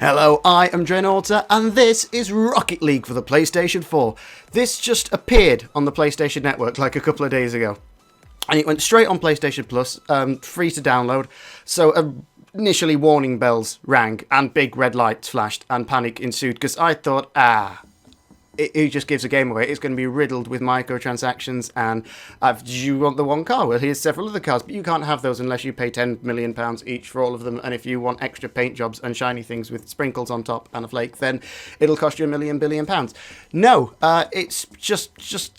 Hello, I am Draenauta, and this is Rocket League for the PlayStation 4. This just appeared on the PlayStation Network like a couple of days ago. And it went straight on PlayStation Plus, free to download. So initially warning bells rang, and big red lights flashed, and panic ensued, because I thought, who just gives a game away? It's going to be riddled with microtransactions, and do you want the one car? Well, here's several other cars, but you can't have those unless you pay £10 million each for all of them, and if you want extra paint jobs and shiny things with sprinkles on top and a flake, then it'll cost you £1 billion. No, it's just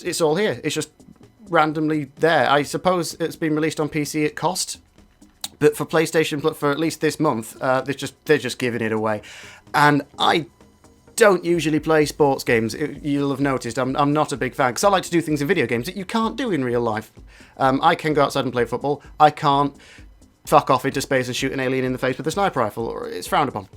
it's all here. It's just randomly there. I suppose it's been released on PC at cost, but for PlayStation, for at least this month, they're just giving it away, and I don't usually play sports games. You'll have noticed I'm not a big fan, because I like to do things in video games that you can't do in real life. I can go outside and play football. I can't fuck off into space and shoot an alien in the face with a sniper rifle, or it's frowned upon.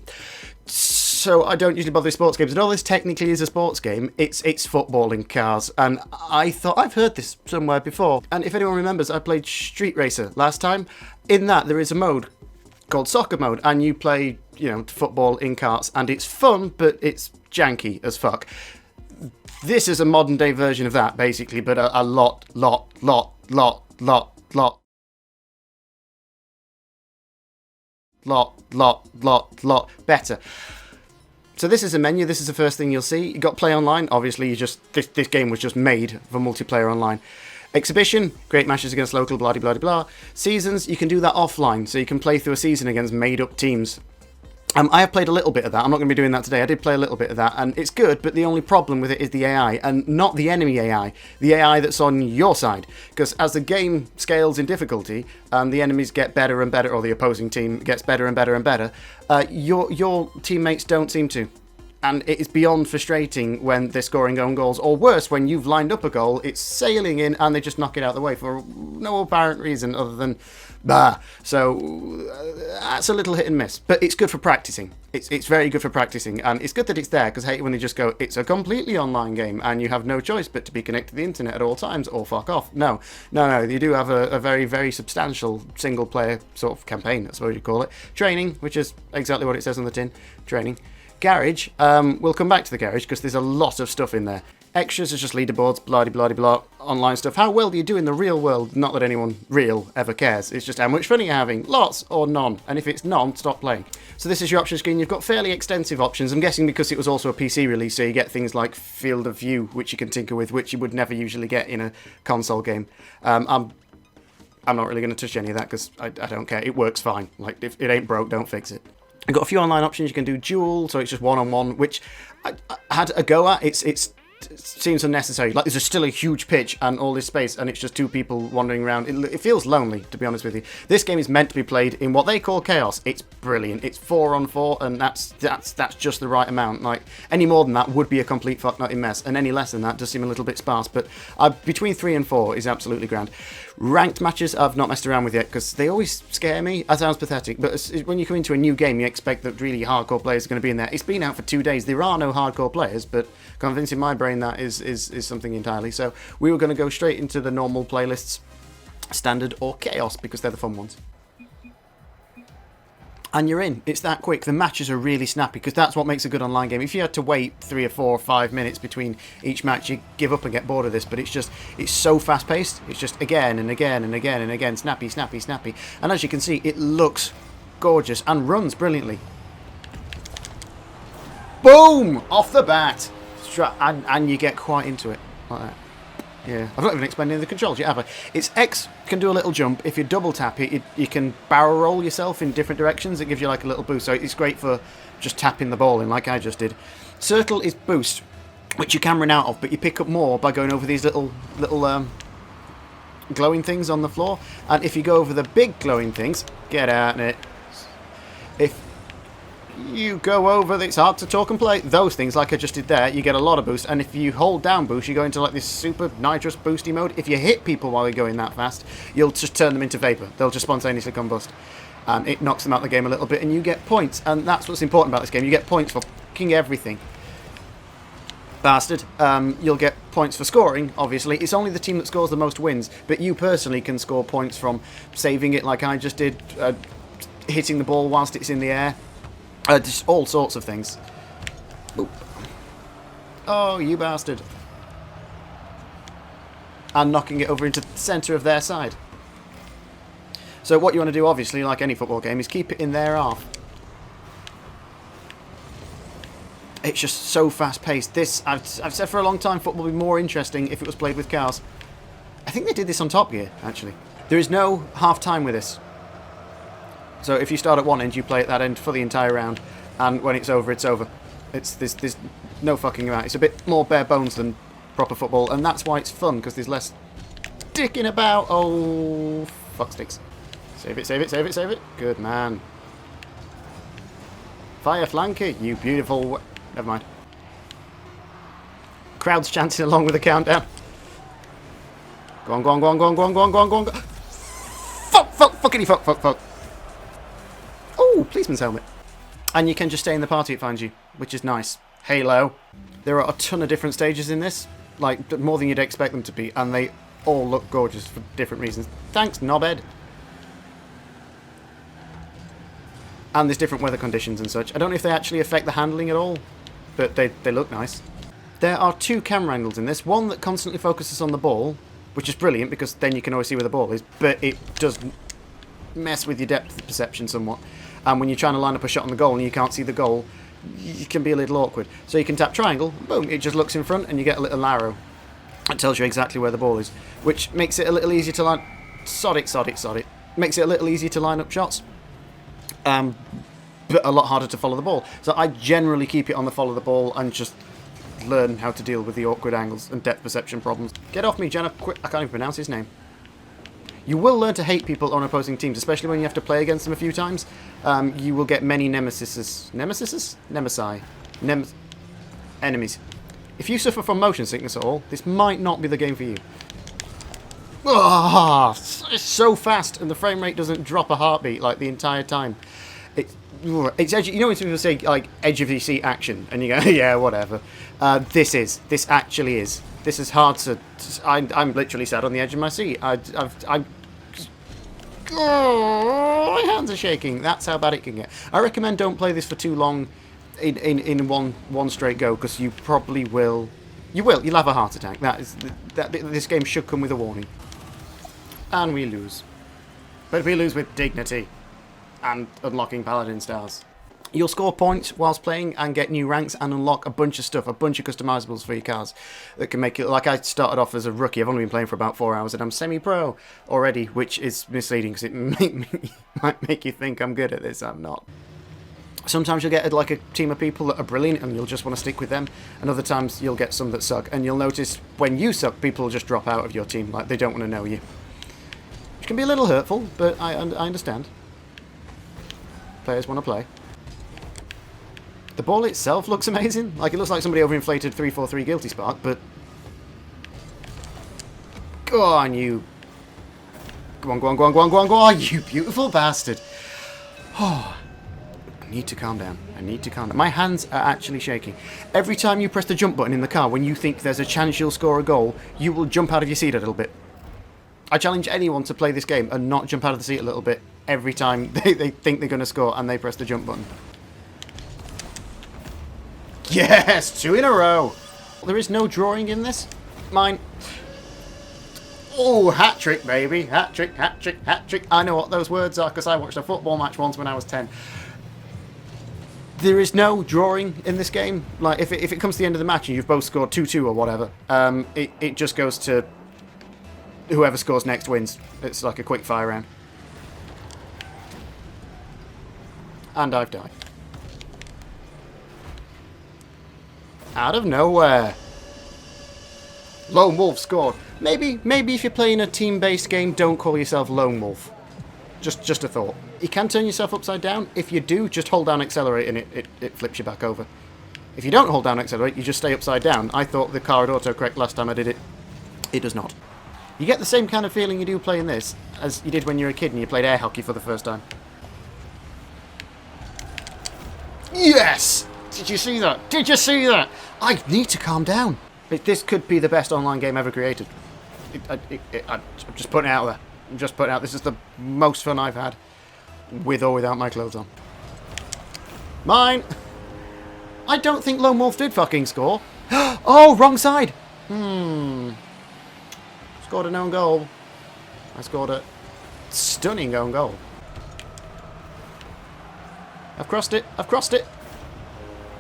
So I don't usually bother with sports games. And all this technically is a sports game. It's footballing cars, and I thought I've heard this somewhere before. And if anyone remembers, I played Street Racer last time. In that, there is a mode called soccer mode, and you play, football in carts, and it's fun, but it's janky as fuck. This is a modern day version of that, basically, but a lot better. So this is a menu. This is the first thing you'll see. You got play online. Obviously, this game was just made for multiplayer online. Exhibition, great matches against local, blah, blah, blah. Seasons, you can do that offline, so you can play through a season against made-up teams. I have played a little bit of that. I'm not going to be doing that today. I did play a little bit of that, and it's good, but the only problem with it is the AI, and not the enemy AI, the AI that's on your side. Because as the game scales in difficulty, and the enemies get better and better, or the opposing team gets better and better and better, your teammates don't seem to. And it is beyond frustrating when they're scoring own goals, or worse, when you've lined up a goal, it's sailing in, and they just knock it out of the way for no apparent reason other than bah. So that's a little hit and miss, but it's good for practicing. It's very good for practicing, and it's good that it's there, because I hate when they just go, it's a completely online game, and you have no choice but to be connected to the internet at all times, or fuck off. No, you do have a very, very substantial single-player sort of campaign, I suppose you'd call it. Training, which is exactly what it says on the tin, training. Garage, we'll come back to the garage because there's a lot of stuff in there. Extras are just leaderboards, blah, online stuff. How well do you do in the real world? Not that anyone real ever cares. It's just how much fun are you having? Lots or none? And if it's none, stop playing. So this is your option screen. You've got fairly extensive options. I'm guessing because it was also a PC release, so you get things like field of view, which you can tinker with, which you would never usually get in a console game. I'm not really going to touch any of that because I don't care. It works fine. Like, if it ain't broke, don't fix it. I've got a few online options. You can do duel, so it's just one-on-one, which I had a go at. It seems unnecessary. Like, there's still a huge pitch and all this space, and it's just two people wandering around. It feels lonely, to be honest with you. This game is meant to be played in what they call chaos. It's brilliant. It's 4-on-4, and that's just the right amount. Like, any more than that would be a complete fuck-nutting mess, and any less than that does seem a little bit sparse. But between 3 and 4 is absolutely grand. Ranked matches I've not messed around with yet because they always scare me. That sounds pathetic, but when you come into a new game, you expect that really hardcore players are going to be in there. It's been out for 2 days. There are no hardcore players, but convincing my brain that is something entirely. So we were going to go straight into the normal playlists, standard or chaos, because they're the fun ones. And you're in. It's that quick. The matches are really snappy, because that's what makes a good online game. If you had to wait 3 or 4 or 5 minutes between each match, you give up and get bored of this. But it's so fast-paced. It's just again and again and again and again, snappy. And as you can see, it looks gorgeous and runs brilliantly. Boom! Off the bat. And you get quite into it like that. Yeah, I've not even explained any of the controls yet, have I? It's X can do a little jump. If you double tap it, you can barrel roll yourself in different directions. It gives you like a little boost, so it's great for just tapping the ball in like I just did. Circle is boost, which you can run out of, but you pick up more by going over these little glowing things on the floor. And if you go over the big glowing things, get out of it. If you go over, it's hard to talk and play, those things like I just did there, you get a lot of boost, and if you hold down boost, you go into like this super nitrous boosty mode. If you hit people while you're going that fast, you'll just turn them into vapor. They'll just spontaneously combust, and it knocks them out of the game a little bit, and you get points, and that's what's important about this game. You get points for fucking everything. Bastard. You'll get points for scoring, obviously. It's only the team that scores the most wins, but you personally can score points from saving it like I just did, hitting the ball whilst it's in the air, Just all sorts of things. Boop. Oh, you bastard. And knocking it over into the centre of their side. So what you want to do, obviously, like any football game, is keep it in their half. It's just so fast-paced. This, I've said for a long time, football would be more interesting if it was played with cars. I think they did this on Top Gear, actually. There is no half-time with this. So if you start at one end, you play at that end for the entire round. And when it's over, it's over. There's no fucking about. It's a bit more bare bones than proper football, and that's why it's fun, because there's less dicking about. Oh, fuck sticks. Save it, save it, save it, save it. Good man. Fire flanker, you beautiful... Never mind. Crowd's chanting along with the countdown. Go on, go on, go on, go on, go on, go on, go on, go on. Fuck, fuck, fuckity fuck, fuck, fuck. Oh, policeman's helmet. And you can just stay in the party it finds you, which is nice. Halo. There are a ton of different stages in this, like more than you'd expect them to be, and they all look gorgeous for different reasons. Thanks, knobhead. And there's different weather conditions and such. I don't know if they actually affect the handling at all, but they look nice. There are two camera angles in this. One that constantly focuses on the ball, which is brilliant because then you can always see where the ball is, but it does mess with your depth perception somewhat. And when you're trying to line up a shot on the goal and you can't see the goal, it can be a little awkward. So you can tap triangle, boom, it just looks in front and you get a little arrow. It tells you exactly where the ball is, which makes it a little easier to line... Sod it, sod it, sod it. Makes it a little easier to line up shots. But a lot harder to follow the ball. So I generally keep it on the follow the ball and just learn how to deal with the awkward angles and depth perception problems. Get off me, Jenna. Quick. I can't even pronounce his name. You will learn to hate people on opposing teams, especially when you have to play against them a few times. You will get many nemesises. Nemesises? Nemesi. Enemies. If you suffer from motion sickness at all, this might not be the game for you. Oh, it's so fast, and the frame rate doesn't drop a heartbeat like the entire time. It's edge, you know when people say like edge of your seat action, and you go, yeah, whatever. This actually is. This is hard to. I'm literally sat on the edge of my seat. My hands are shaking. That's how bad it can get. I recommend don't play this for too long, in one straight go, because you probably will. You'll have a heart attack. This game should come with a warning. And we lose. But we lose with dignity. And unlocking Paladin stars. You'll score points whilst playing and get new ranks and unlock a bunch of stuff, a bunch of customizables for your cars that can make it... Like, I started off as a rookie. I've only been playing for about 4 hours and I'm semi-pro already, which is misleading because it might make you think I'm good at this. I'm not. Sometimes you'll get like a team of people that are brilliant and you'll just want to stick with them, and other times you'll get some that suck, and you'll notice when you suck, people will just drop out of your team, like they don't want to know you. Which can be a little hurtful, but I understand. Players want to play. The ball itself looks amazing. Like, it looks like somebody overinflated 343 Guilty Spark, but... Go on, you... Go on, go on, go on, go on, go on, go on, you beautiful bastard. Oh... I need to calm down. I need to calm down. My hands are actually shaking. Every time you press the jump button in the car, when you think there's a chance you'll score a goal, you will jump out of your seat a little bit. I challenge anyone to play this game and not jump out of the seat a little bit every time they think they're going to score and they press the jump button. Yes! 2 in a row! There is no drawing in this. Mine. Oh, hat trick, baby. Hat trick, hat trick, hat trick. I know what those words are because I watched a football match once when I was 10. There is no drawing in this game. Like, if it comes to the end of the match and you've both scored 2-2 or whatever, it just goes to whoever scores next wins. It's like a quick fire round. And I've died. Out of nowhere. Lone Wolf scored. Maybe if you're playing a team-based game, don't call yourself Lone Wolf. Just a thought. You can turn yourself upside down. If you do, just hold down accelerate and it flips you back over. If you don't hold down accelerate, you just stay upside down. I thought the car had autocorrect last time I did it. It does not. You get the same kind of feeling you do playing this as you did when you were a kid and you played air hockey for the first time. Yes! Did you see that? Did you see that? I need to calm down. This could be the best online game ever created. I'm just putting it out there. I'm just putting it out. This is the most fun I've had with or without my clothes on. Mine! I don't think Lone Wolf did fucking score. Oh, wrong side! Scored an own goal. I scored a stunning own goal. I've crossed it. I've crossed it.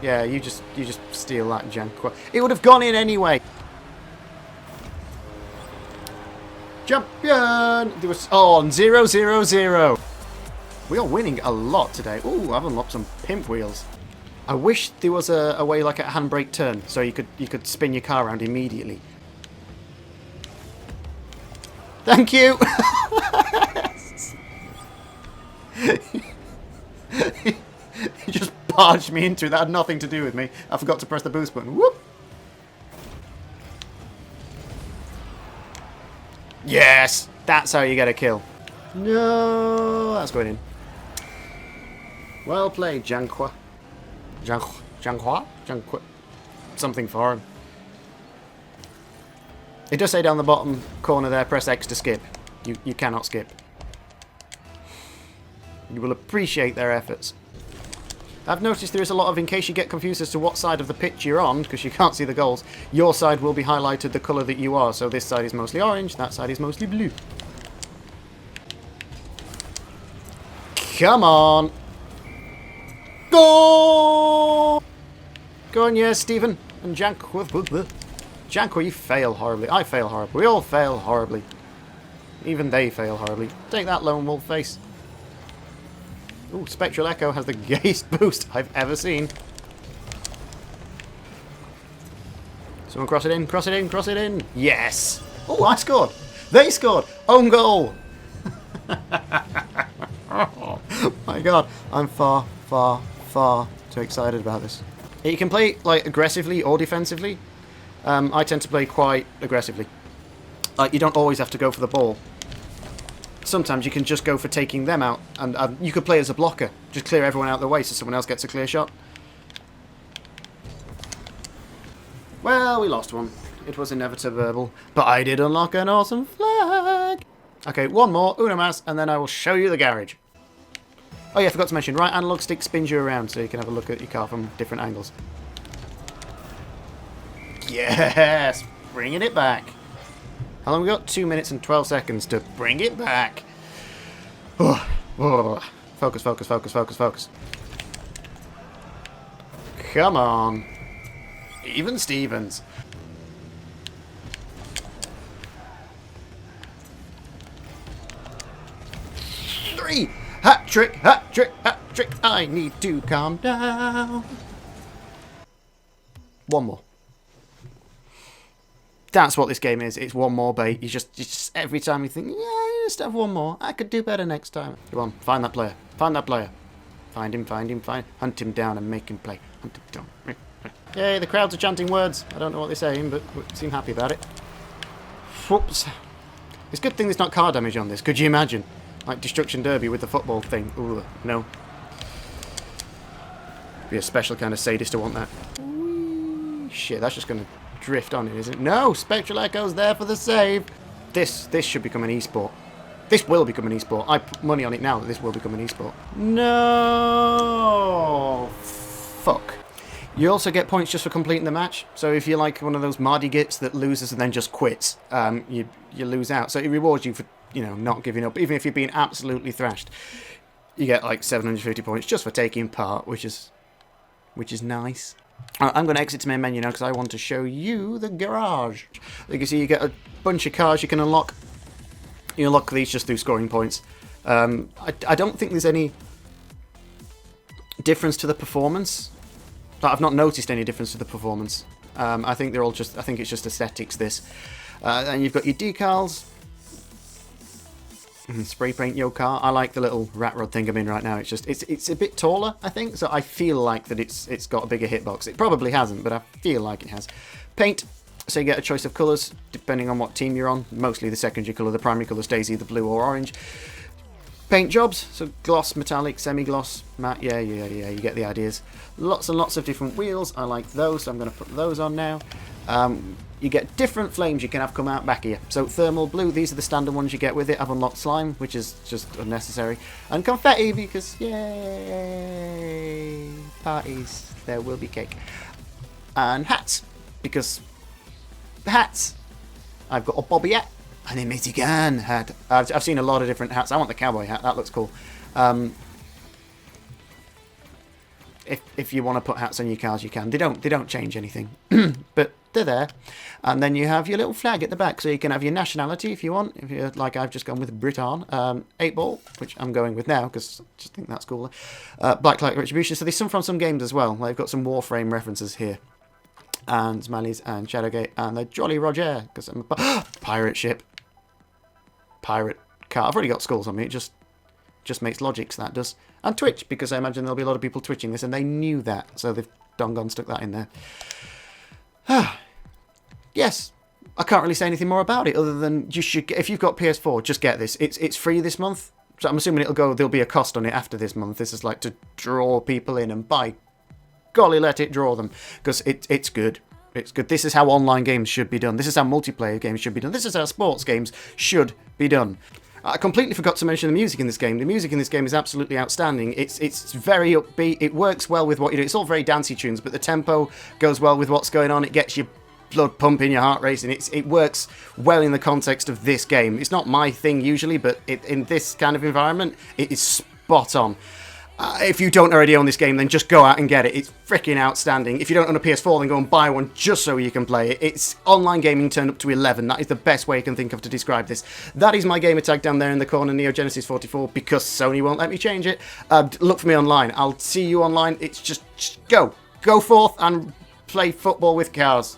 Yeah, you just steal that, Janqua. It would have gone in anyway. Champion! There was on 0-0-0. We are winning a lot today. Ooh, I've unlocked some pimp wheels. I wish there was a way like a handbrake turn, so you could spin your car around immediately. Thank you. He just barged me into it. That had nothing to do with me. I forgot to press the boost button. Whoop. Yes, that's how you get a kill. No, that's going in. Well played, Janqua. Janqua? Something foreign. It does say down the bottom corner there, press X to skip. You cannot skip. You will appreciate their efforts. I've noticed there is a lot of, in case you get confused as to what side of the pitch you're on, because you can't see the goals, your side will be highlighted the colour that you are. So this side is mostly orange, that side is mostly blue. Come on! Go! Go on, yes, Stephen. And Janqua. Janqua, you fail horribly. I fail horribly. We all fail horribly. Even they fail horribly. Take that, Lone Wolf face. Ooh, Spectral Echo has the gayest boost I've ever seen. Someone cross it in, cross it in, cross it in. Yes! Oh, I scored! They scored! Own goal! Oh my god, I'm far too excited about this. You can play like aggressively or defensively. I tend to play quite aggressively. Like, you don't always have to go for the ball. Sometimes you can just go for taking them out, and you could play as a blocker. Just clear everyone out of the way so someone else gets a clear shot. Well, we lost one. It was inevitable, but I did unlock an awesome flag. Okay, one more, una mas, and then I will show you the garage. Oh yeah, I forgot to mention, right analog stick spins you around so you can have a look at your car from different angles. Yes! Bringing it back. How long have we got? 2 minutes and 12 seconds to bring it back. Oh, oh. Focus, focus, focus, focus, focus. Come on. Even Stevens. Three! Hat trick, hat trick, hat trick. I need to calm down. One more. That's what this game is. It's one more bait. You just every time you think, yeah, you just have one more. I could do better next time. Come on, find that player. Find that player. Find him, find him, find. Hunt him down and make him play. Hunt him down. Yay, the crowds are chanting words. I don't know what they're saying, but we seem happy about it. Whoops. It's a good thing there's not car damage on this. Could you imagine? Like Destruction Derby with the football thing. Ooh, no. Be a special kind of sadist to want that. Whee. Shit, that's just going to drift on it, isn't it? No! Spectral Echo's there for the save. This should become an esport. This will become an esport. I put money on it now that this will become an esport. No! Fuck. You also get points just for completing the match. So if you're like one of those Mardy Gits that loses and then just quits, you lose out. So it rewards you for, you know, not giving up. Even if you're being absolutely thrashed, you get like 750 points just for taking part, which is nice. I'm going to exit to main menu now because I want to show you the garage. You can see you get a bunch of cars you can unlock. You unlock these just through scoring points. I don't think there's any difference to the performance. I've not noticed any difference to the performance. I think they're all just. I think it's just aesthetics. This, and you've got your decals. Spray paint your car. I like the little rat rod thing I'm in right now. It's just it's a bit taller, I think, so I feel like that it's got a bigger hitbox. It probably hasn't, but I feel like it has. Paint. So you get a choice of colours depending on what team you're on. Mostly the secondary colour. The primary colour stays either blue or orange. paint jobs, so gloss, metallic, semi-gloss, matte, yeah, you get the ideas. Lots and lots of different wheels, I like those, so I'm going to put those on now. You get different flames you can have come out back here. So thermal blue, these are the standard ones you get with it. I've unlocked slime, which is just unnecessary. And confetti, because yay, parties, there will be cake. And hats, because hats. I've got a bobby hat and a Michigan hat. I've seen a lot of different hats. I want the cowboy hat, that looks cool. If you want to put hats on your cars, you can. They don't change anything, but they're there. And then you have your little flag at the back, so you can have your nationality if you want. If you're like I've just gone with Britain, 8-ball, which I'm going with now because I just think that's cooler. Black Light Retribution. So there's some from some games as well. They've got some Warframe references here, and Smileys and Shadowgate and the Jolly Roger because I'm a pirate ship, pirate car. I've already got skulls on me. It just makes logic, so that does. And Twitch, because I imagine there'll be a lot of people twitching this, and they knew that, so they've done stuck that in there. Yes, I can't really say anything more about it, other than you should. If you've got PS4, just get this. It's free this month, so I'm assuming there'll be a cost on it after this month. This is like to draw people in, and by golly, let it draw them, because it's good. It's good. This is how online games should be done. This is how multiplayer games should be done. This is how sports games should be done. I completely forgot to mention the music in this game. The music in this game is absolutely outstanding. It's very upbeat. It works well with what you do. It's all very dancey tunes, but the tempo goes well with what's going on. It gets your blood pumping, your heart racing. It works well in the context of this game. It's not my thing usually, but in this kind of environment, it is spot on. If you don't already own this game, then just go out and get it. It's freaking outstanding. If you don't own a PS4, then go and buy one just so you can play it. It's online gaming turned up to 11. That is the best way I can think of to describe this. That is my gamer tag down there in the corner, Neo Genesis 44, because Sony won't let me change it. Look for me online. I'll see you online. It's just go forth and play football with cars.